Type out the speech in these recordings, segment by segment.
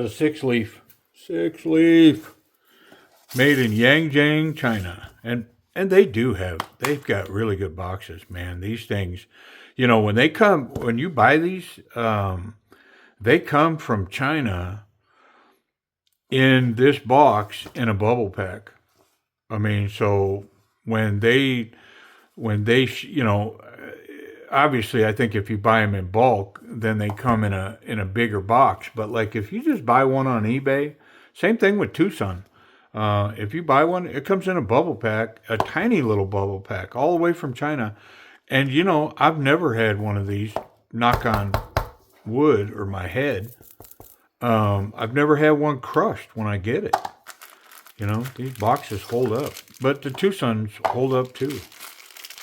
got a six leaf made in Yangjiang, China. And they've got really good boxes, man. These things, when you buy these, they come from China in this box in a bubble pack. I mean, so when they, obviously, I think if you buy them in bulk, then they come in a bigger box. But like if you just buy one on eBay, same thing with Tucson. If you buy one, it comes in a bubble pack, a tiny little bubble pack, all the way from China. And I've never had one of these. Knock on wood or my head. I've never had one crushed when I get it. These boxes hold up, but the Tucson's hold up too.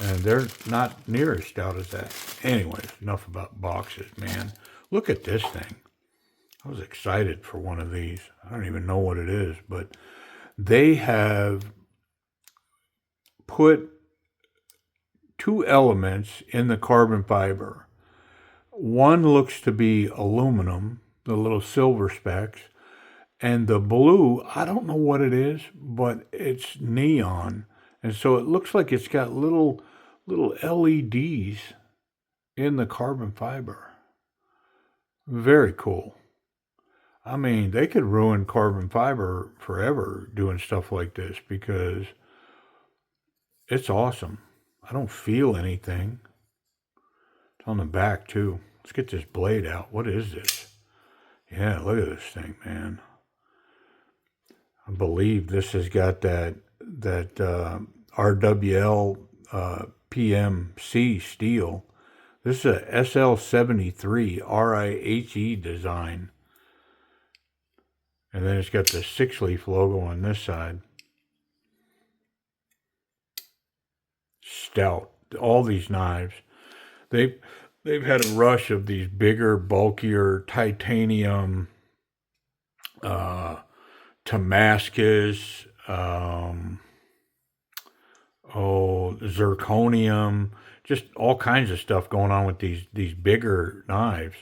And they're not near as stout as that. Anyways, enough about boxes, man. Look at this thing. I was excited for one of these. I don't even know what it is, but they have put two elements in the carbon fiber. One looks to be aluminum, the little silver specks, and the blue, I don't know what it is, but it's neon. And so it looks like it's got little LEDs in the carbon fiber. Very cool. I mean, they could ruin carbon fiber forever doing stuff like this because it's awesome. I don't feel anything. It's on the back too. Let's get this blade out. What is this? Yeah, look at this thing, man. I believe this has got that RWL PMC steel. This is a SL-73 RIHE design. And then it's got the Sixleaf logo on this side. Stout. All these knives. They've had a rush of these bigger, bulkier titanium, Damascus, zirconium, just all kinds of stuff going on with these bigger knives.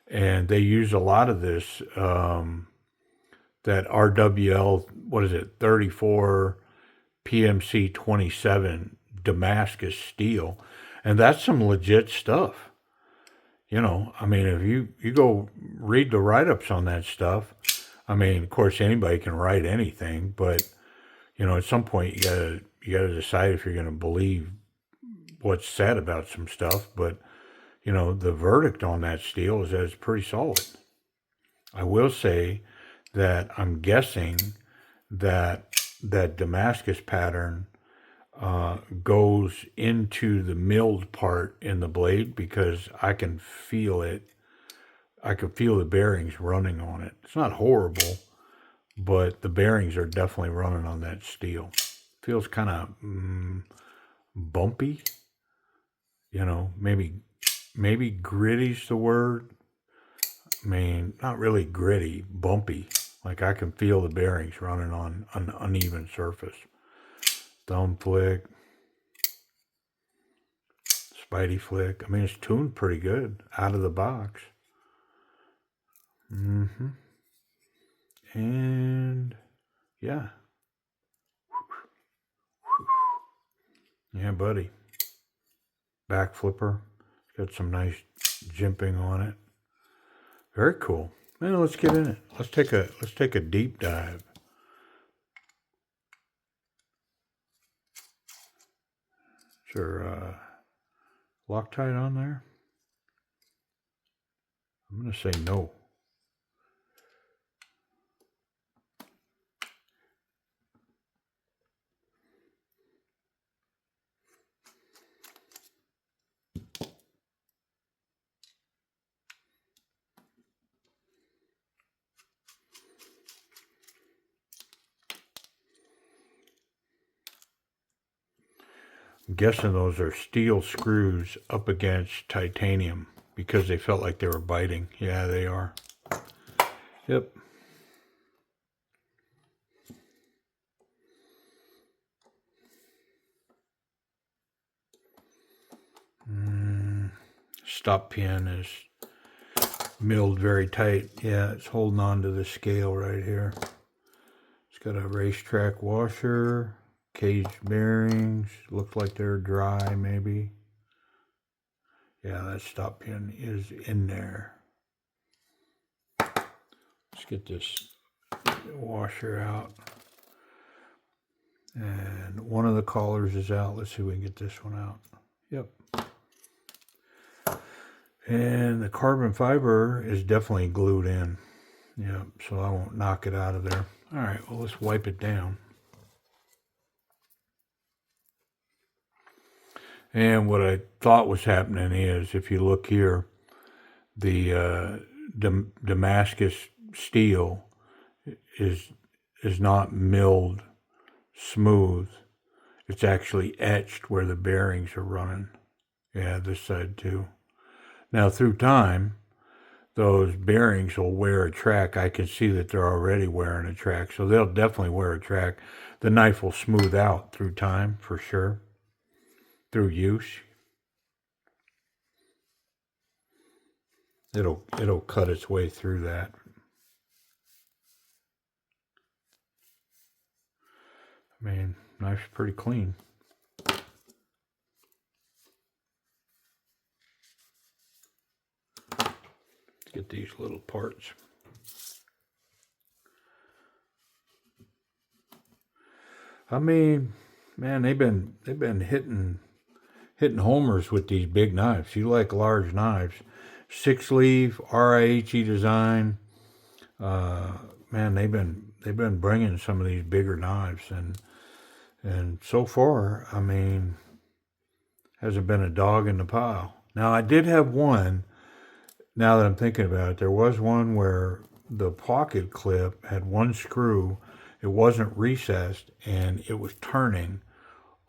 And they use a lot of this, that RWL, 34 PMC 27 Damascus steel. And that's some legit stuff. I mean, if you go read the write-ups on that stuff, I mean, of course, anybody can write anything, but, at some point you gotta decide if you're going to believe what's said about some stuff. But, the verdict on that steel is that it's pretty solid. I will say that I'm guessing that Damascus pattern goes into the milled part in the blade because I can feel it. I can feel the bearings running on it. It's not horrible, but the bearings are definitely running on that steel. Feels kind of bumpy. Maybe gritty's the word. I mean, not really gritty, bumpy. Like I can feel the bearings running on an uneven surface. Thumb flick. Spidey flick. I mean, it's tuned pretty good out of the box. And yeah. Yeah, buddy. Back flipper. Got some nice jimping on it. Very cool. Now let's get in it. Let's take a deep dive. Is there Loctite on there? I'm going to say no. I'm guessing those are steel screws up against titanium because they felt like they were biting. Yeah, they are. Yep. Stop pin is milled very tight. Yeah, it's holding on to the scale right here. It's got a racetrack washer, caged bearings. Looks like they're dry, maybe. Yeah, that stop pin is in there. Let's get this washer out. And one of the collars is out. Let's see if we can get this one out. Yep. And the carbon fiber is definitely glued in. Yep, so I won't knock it out of there. All right, well, let's wipe it down. And what I thought was happening is, if you look here, the Damascus steel is not milled smooth. It's actually etched where the bearings are running. Yeah, this side too. Now through time, those bearings will wear a track. I can see that they're already wearing a track, so they'll definitely wear a track. The knife will smooth out through time for sure, through use. It'll cut its way through that. I mean, knife's pretty clean. Let's get these little parts. I mean, man, they've been hitting homers with these big knives. You like large knives. Sixleaf, RIHE design. Man, they've been bringing some of these bigger knives, and so far, I mean, hasn't been a dog in the pile. Now, I did have one. Now that I'm thinking about it, there was one where the pocket clip had one screw. It wasn't recessed, and it was turning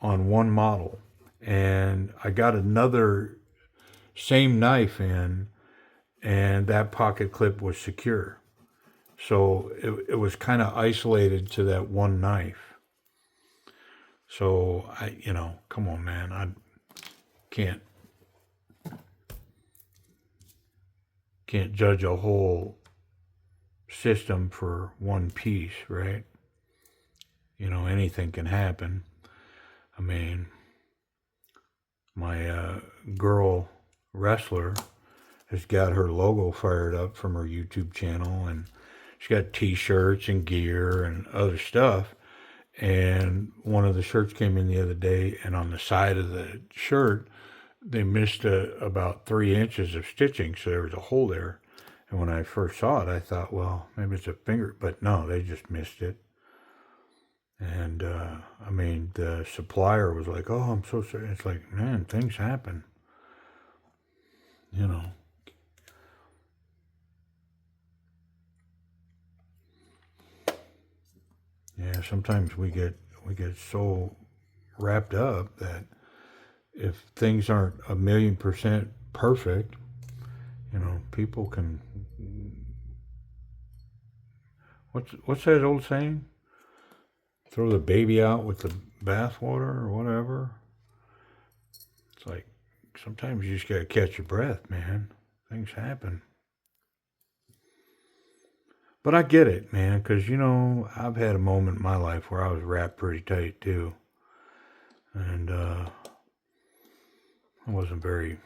on one model. And I got another same knife in, and that pocket clip was secure. So it was kind of isolated to that one knife. So come on, man, I can't judge a whole system for one piece, right? Anything can happen. I mean, my girl wrestler has got her logo fired up from her YouTube channel, and she's got t-shirts and gear and other stuff. And one of the shirts came in the other day, and on the side of the shirt, they missed about 3 inches of stitching, so there was a hole there. And when I first saw it, I thought, well, maybe it's a finger, but no, they just missed it. And I mean, the supplier was like, "Oh, I'm so sorry." It's like, man, things happen. Yeah, sometimes we get so wrapped up that if things aren't 1,000,000% perfect, people can. What's that old saying? Throw the baby out with the bathwater or whatever. It's like sometimes you just gotta catch your breath, man. Things happen. But I get it, man, because I've had a moment in my life where I was wrapped pretty tight too, and I wasn't very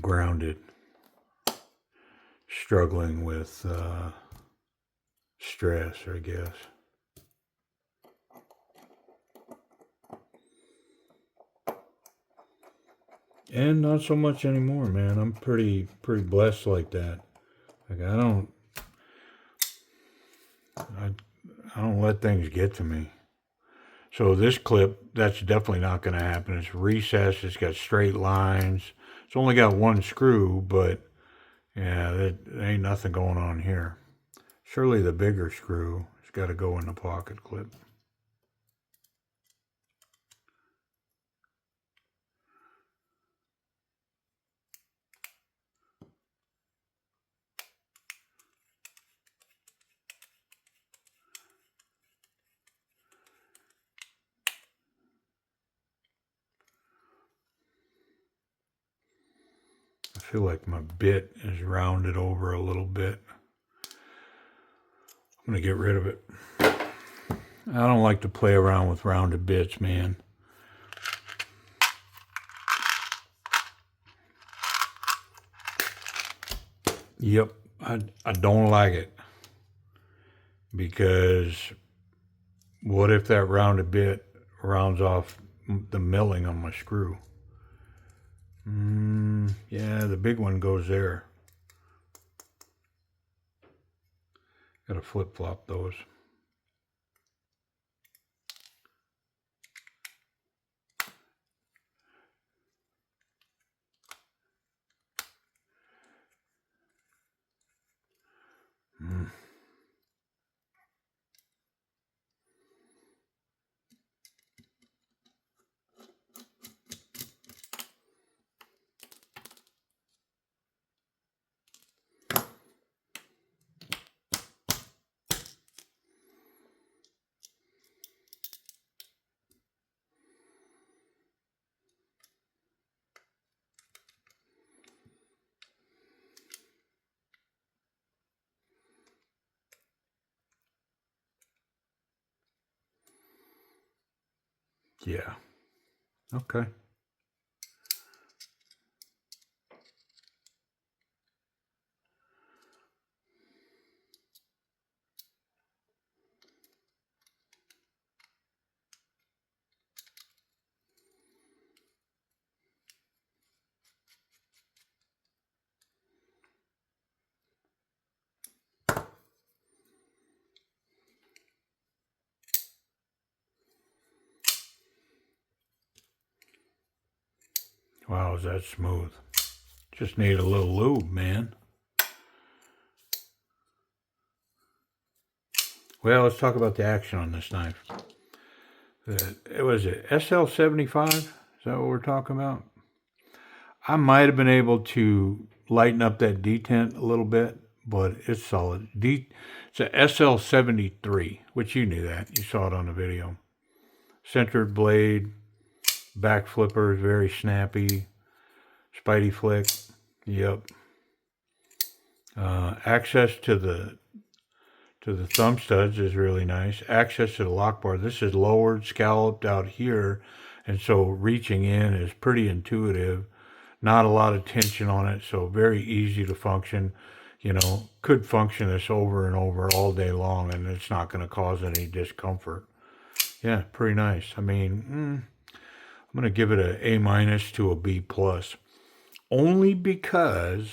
grounded, struggling with stress, I guess. And not so much anymore, man. I'm pretty blessed like that. Like I don't let things get to me. So this clip, that's definitely not going to happen. It's recessed. It's got straight lines. It's only got one screw, but yeah, there ain't nothing going on here. Surely the bigger screw has got to go in the pocket clip. feel like my bit is rounded over a little bit. I'm going to get rid of it. I don't like to play around with rounded bits, man. Yep, I don't like it. Because what if that rounded bit rounds off the milling on my screw? Yeah, the big one goes there. Gotta flip-flop those. Yeah. Okay. Wow, is that smooth? Just need a little lube, man. Well, let's talk about the action on this knife. It was a SL-75. Is that what we're talking about? I might have been able to lighten up that detent a little bit, but it's solid. It's a SL-73, which you knew that. You saw it on the video. Centered blade, back flippers, very snappy. Spidey flick. Yep. Access to the thumb studs is really nice. Access to the lock bar. This is lowered, scalloped out here, and so reaching in is pretty intuitive. Not a lot of tension on it, so very easy to function. You know, could function this over and over all day long, and it's not going to cause any discomfort. Yeah, pretty nice. I mean, I'm going to give it an A- to a B+. Only because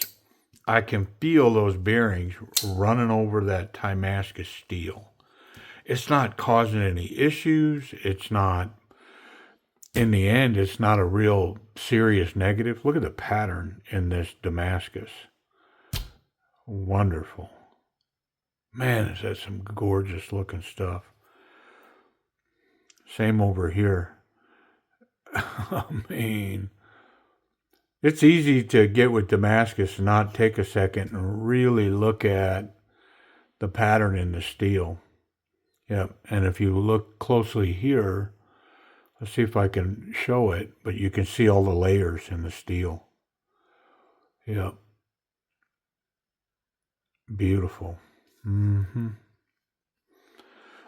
I can feel those bearings running over that Damascus steel. It's not causing any issues. It's not, in the end, it's not a real serious negative. Look at the pattern in this Damascus. Wonderful. Man, is that some gorgeous looking stuff. Same over here. I mean, it's easy to get with Damascus and not take a second and really look at the pattern in the steel. Yep, and if you look closely here, let's see if I can show it, but you can see all the layers in the steel. Yep. Beautiful.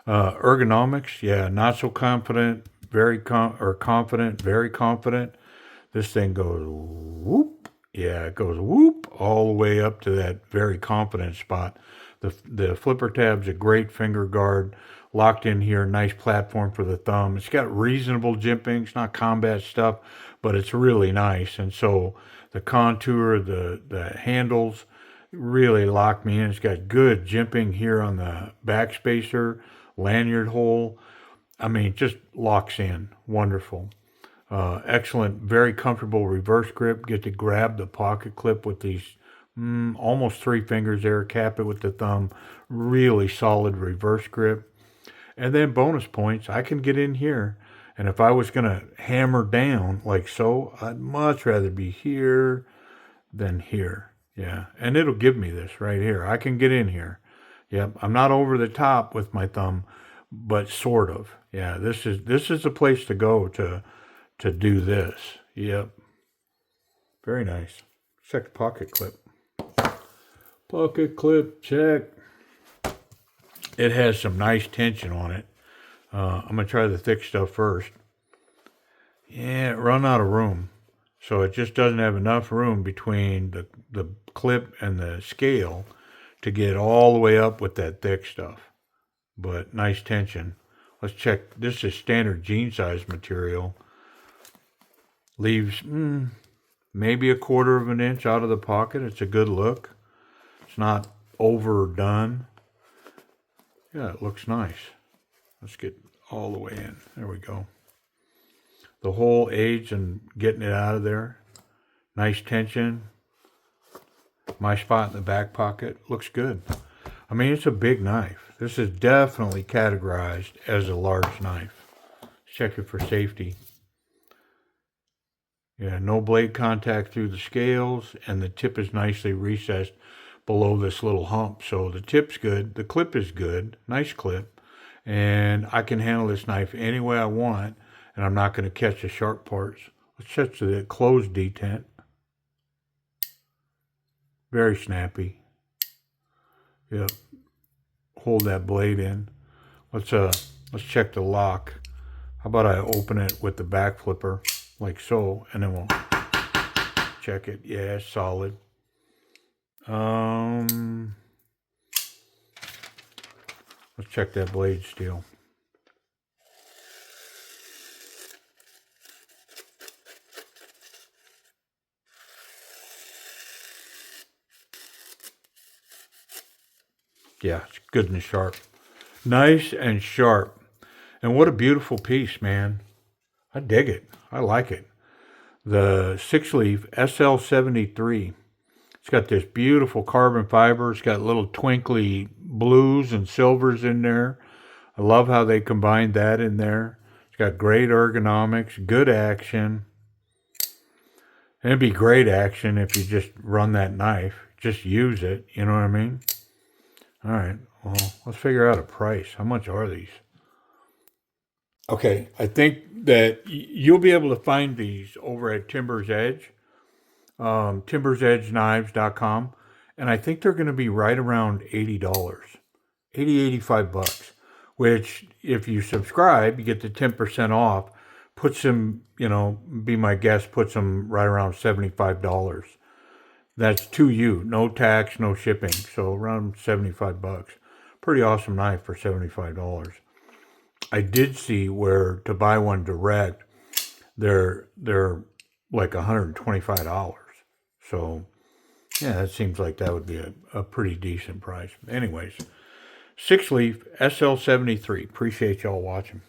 Ergonomics, yeah, not so confident, confident, very confident. This thing goes whoop. Yeah, it goes whoop all the way up to that very confident spot. The flipper tab's a great finger guard, locked in here, nice platform for the thumb. It's got reasonable jimping. It's not combat stuff, but it's really nice. And so the contour, the handles really lock me in. It's got good jimping here on the back spacer, lanyard hole. I mean, just locks in. Wonderful. Excellent, very comfortable reverse grip. Get to grab the pocket clip with these almost 3 fingers there, cap it with the thumb. Really solid reverse grip. And then bonus points, I can get in here. And if I was going to hammer down like so, I'd much rather be here than here. Yeah, and it'll give me this right here. I can get in here. Yep, I'm not over the top with my thumb, but sort of. Yeah, this is the place to go to do this. Yep. Very nice. check the pocket clip. Pocket clip, check. It has some nice tension on it. I'm going to try the thick stuff first. Yeah, it run out of room. So it just doesn't have enough room between the clip and the scale to get all the way up with that thick stuff. But nice tension. Let's check. This is standard jean size material. Leaves maybe 1/4 of an inch out of the pocket. It's a good look. It's not overdone. Yeah, it looks nice. Let's get all the way in. There we go. The hole aids in getting it out of there. Nice tension. My spot in the back pocket looks good. I mean, it's a big knife. This is definitely categorized as a large knife. Let's check it for safety. Yeah, no blade contact through the scales, and the tip is nicely recessed below this little hump. So the tip's good. The clip is good. Nice clip. And I can handle this knife any way I want, and I'm not going to catch the sharp parts. Let's check the closed detent. Very snappy. Yep. Hold that blade in. Let's check the lock. How about I open it with the back flipper, like so, and then we'll check it. Yeah, it's solid. Let's check that blade steel. Yeah, it's good and sharp. Nice and sharp. And what a beautiful piece, man. I dig it. I like it. The Sixleaf SL-73. It's got this beautiful carbon fiber. It's got little twinkly blues and silvers in there. I love how they combined that in there. It's got great ergonomics, good action. And it'd be great action if you just run that knife. Just use it. You know what I mean? All right. Well, let's figure out a price. How much are these? Okay. I think that you'll be able to find these over at Timber's Edge, timbersedgeknives.com. And I think they're going to be right around $80, 85 bucks, which if you subscribe, you get the 10% off. Puts them, be my guest, puts them right around $75. That's to you, no tax, no shipping. So around 75 bucks. Pretty awesome knife for $75. I did see where to buy one direct, they're like $125. So yeah, that seems like that would be a pretty decent price. Anyways, Sixleaf SL-73. Appreciate y'all watching.